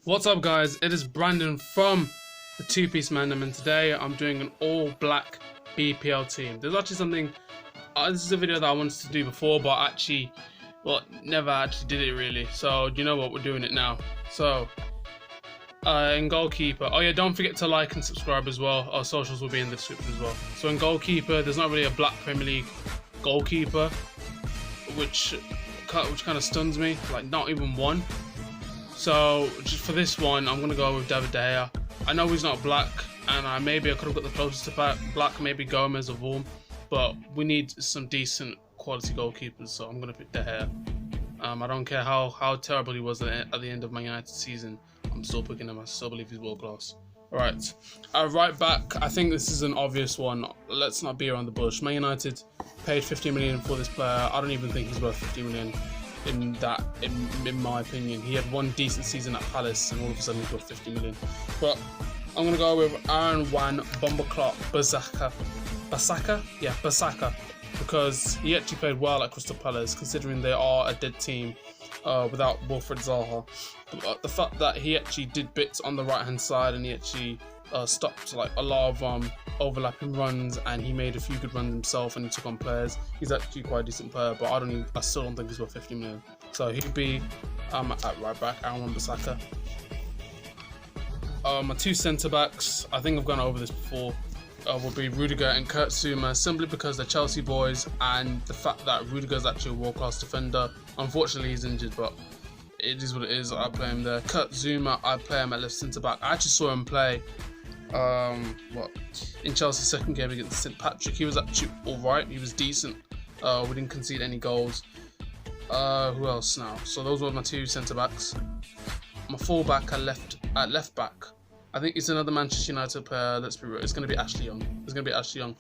What's up guys, it is Brandon from the two-piece mandem, and today I'm doing an all black BPL team. There's actually something, this is a video that I wanted to do before, but never actually did it really. So you know what, we're doing it now. So in goalkeeper, oh yeah, don't forget to like and subscribe as well. Our socials will be in the description as well. So in goalkeeper, there's not really a black Premier League goalkeeper, which kind of stuns me, like not even one. So just for this one, I'm gonna go with David De Gea. I know he's not black, and maybe I could have got the closest to black, maybe Gomez or Vorm, but we need some decent quality goalkeepers, so I'm gonna pick De Gea. I don't care how terrible he was at the end of Man United season. I'm still picking him. I still believe he's world class. All right, right back. I think this is an obvious one. Let's not be around the bush. Man United paid 50 million for this player. I don't even think he's worth 50 million. In my opinion, he had one decent season at Palace, and all of a sudden he's got 50 million. But I'm gonna go with Haroon Basaka, because he actually played well at Crystal Palace, considering they are a dead team without Wilfried Zaha. But the fact that he actually did bits on the right hand side, and he actually stopped like a lot of overlapping runs, and he made a few good runs himself, and he took on players. He's actually quite a decent player, but I still don't think he's worth 50 million. So he'd be at right back, Haroon Basaka. My two centre backs, I think I've gone over this before, will be Rudiger and Kurt Zouma, simply because they're Chelsea boys, and the fact that Rudiger is actually a world class defender. Unfortunately, he's injured, but it is what it is. I play him there. Kurt Zouma, I play him at left centre back. I actually saw him play in Chelsea's second game against St Patrick. He was actually alright, he was decent. We didn't concede any goals. Who else now? So those were my two centre backs. My full back at left back, I think it's another Manchester United player. Let's be real, it's going to be Ashley Young.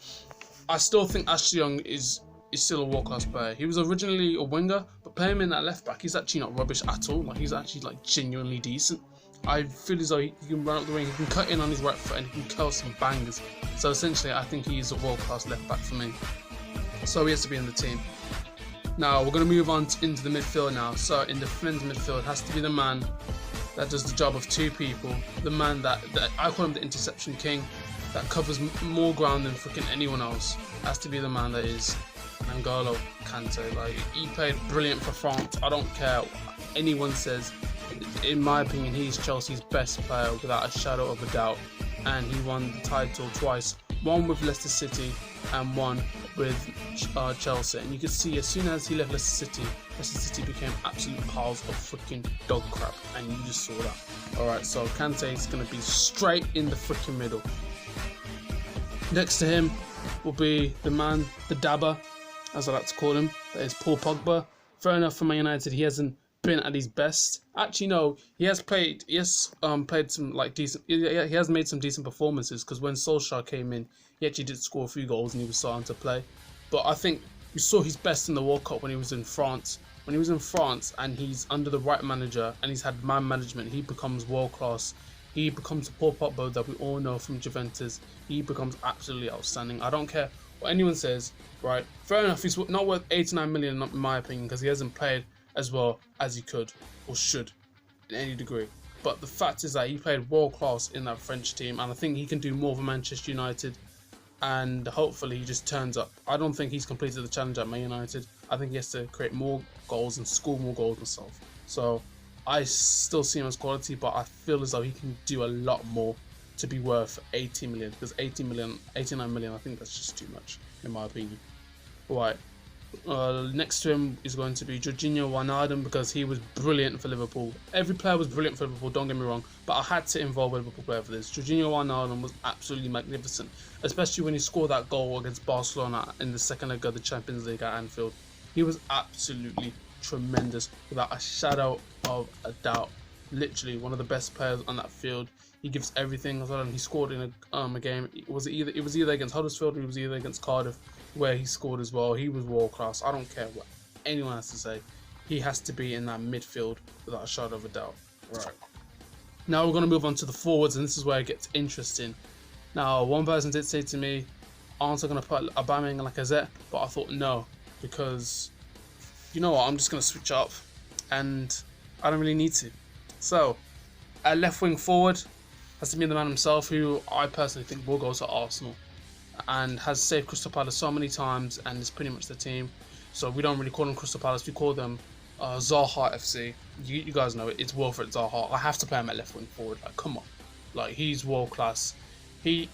I still think Ashley Young is still a world class player. He was originally a winger, but playing him in that left back, he's actually not rubbish at all. Like, he's actually like genuinely decent. I feel as though he can run up the wing, he can cut in on his right foot, and he can curl some bangers. So essentially, I think he is a world-class left-back for me. So he has to be in the team. Now, we're going to move on into the midfield now. So in the defensive midfield, it has to be the man that does the job of two people. The man that I call him the interception king, that covers more ground than freaking anyone else. It has to be the man that is N'Golo Kante. Like, he played brilliant for France. I don't care what anyone says. In my opinion, he's Chelsea's best player without a shadow of a doubt, and he won the title twice, one with Leicester City and one with Chelsea. And you can see, as soon as he left Leicester City became absolute piles of freaking dog crap, and you just saw that. Alright, so Kante is going to be straight in the freaking middle. Next to him will be the man, the dabber, as I like to call him, that is Paul Pogba. Fair enough, for Man United, he hasn't been at his best. Actually, no, he has played some like decent. He has made some decent performances, because when Solskjaer came in, he actually did score a few goals and he was starting to play. But I think we saw his best in the World Cup when he was in France. When he was in France and he's under the right manager and he's had man management, he becomes world class. He becomes a Paul Pogba that we all know from Juventus. He becomes absolutely outstanding. I don't care what anyone says, right? Fair enough, he's not worth 89 million in my opinion, because he hasn't played as well as he could or should in any degree. But the fact is that he played world class in that French team, and I think he can do more for Manchester United, and hopefully he just turns up. I don't think he's completed the challenge at Man United. I think he has to create more goals and score more goals himself. So I still see him as quality, but I feel as though he can do a lot more to be worth 80 million, because 89 million, I think that's just too much in my opinion. Right. Next to him is going to be Jorginho Wijnaldum, because he was brilliant for Liverpool. Every player was brilliant for Liverpool, don't get me wrong, but I had to involve a Liverpool player for this. Jorginho Wijnaldum was absolutely magnificent, especially when he scored that goal against Barcelona in the second leg of the Champions League at Anfield. He was absolutely tremendous, without a shadow of a doubt. Literally one of the best players on that field. He gives everything. He scored in a game. It was either against Huddersfield or it was either against Cardiff, where he scored as well. He was world class. I don't care what anyone has to say. He has to be in that midfield without a shadow of a doubt. Right. Now we're going to move on to the forwards, and this is where it gets interesting. Now, one person did say to me, aren't I going to put Aubameyang and Lacazette? But I thought no, because you know what, I'm just going to switch up, and I don't really need to. So A left wing forward has to be the man himself, who I personally think will go to Arsenal and has saved Crystal Palace so many times and is pretty much the team. So we don't really call them Crystal Palace, we call them Zaha FC. You guys know it, it's Wilfred Zaha. I have to play him at left wing forward. Like, come on. Like, he's world class. He's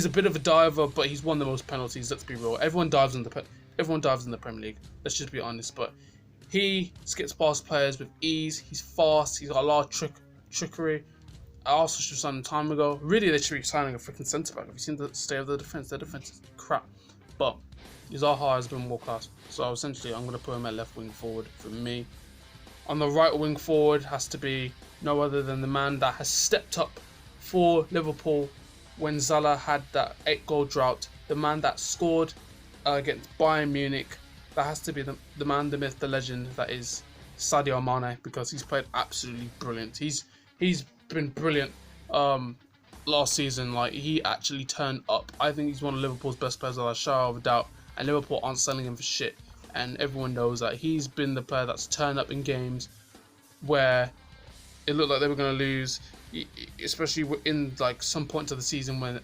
a bit of a diver, but he's won the most penalties, let's be real. Everyone dives in the Premier League, let's just be honest, but he skips past players with ease. He's fast, he's got a lot of trickery. I also should have signed him time ago. Really, they should be signing a freaking centre back. Have you seen the state of the defence? Their defence is crap. But Zaha has been world class. So essentially, I'm going to put him at left wing forward for me. On the right wing forward has to be no other than the man that has stepped up for Liverpool when Salah had that 8-goal drought. The man that scored against Bayern Munich. That has to be the man, the myth, the legend that is Sadio Mane, because he's played absolutely brilliant. He's been brilliant last season. Like, he actually turned up. I think he's one of Liverpool's best players without a shadow of a doubt, and Liverpool aren't selling him for shit, and everyone knows that. He's been the player that's turned up in games where it looked like they were going to lose, especially in like some points of the season when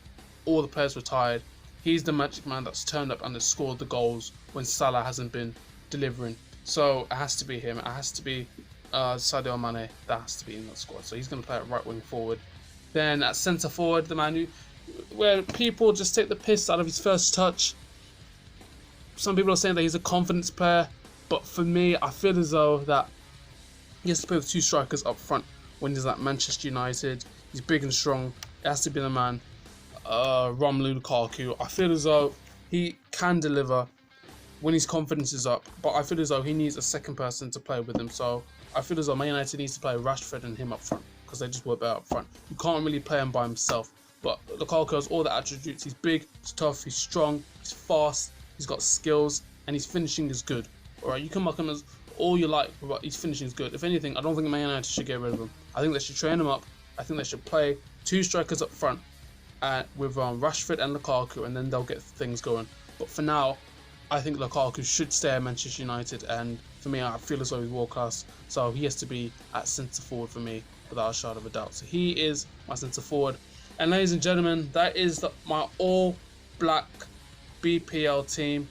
all the players were tired. He's the magic man that's turned up and has scored the goals when Salah hasn't been delivering. So it has to be him. It has to be Sadio Mane. That has to be in that squad. So he's going to play at right wing forward. Then at centre forward, the man where people just take the piss out of his first touch. Some people are saying that he's a confidence player, but for me, I feel as though that he has to play with two strikers up front when he's at Manchester United. He's big and strong. It has to be the man, Romelu Lukaku. I feel as though he can deliver when his confidence is up, but I feel as though he needs a second person to play with him. So I feel as though Man United needs to play Rashford and him up front, because they just work better up front. You can't really play him by himself, but Lukaku has all the attributes. He's big, he's tough, he's strong, he's fast, he's got skills, and his finishing is good. Alright, you can mark him as all you like, but his finishing is good. If anything, I don't think Man United should get rid of him. I think they should train him up. I think they should play two strikers up front with Rashford and Lukaku, and then they'll get things going. But for now, I think Lukaku should stay at Manchester United, and for me, I feel as though he's world class, so he has to be at centre forward for me without a shadow of a doubt. So he is my centre forward. And ladies and gentlemen, that is my All Black BPL team.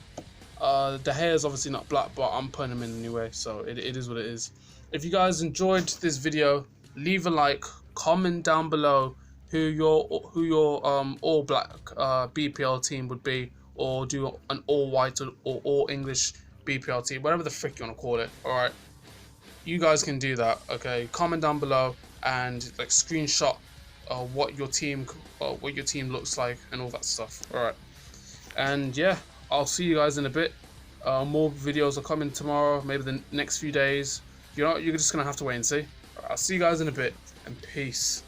The hair is obviously not black, but I'm putting him in anyway, so it is what it is. If you guys enjoyed this video, leave a like, comment down below who your All Black BPL team would be, or do an all white or all English BPL team, whatever the frick you want to call it. Alright, you guys can do that. Okay, comment down below and like screenshot what your team looks like and all that stuff. Alright, and yeah, I'll see you guys in a bit. More videos are coming tomorrow, maybe the next few days. You know, you're just gonna have to wait and see. Alright, I'll see you guys in a bit, and peace.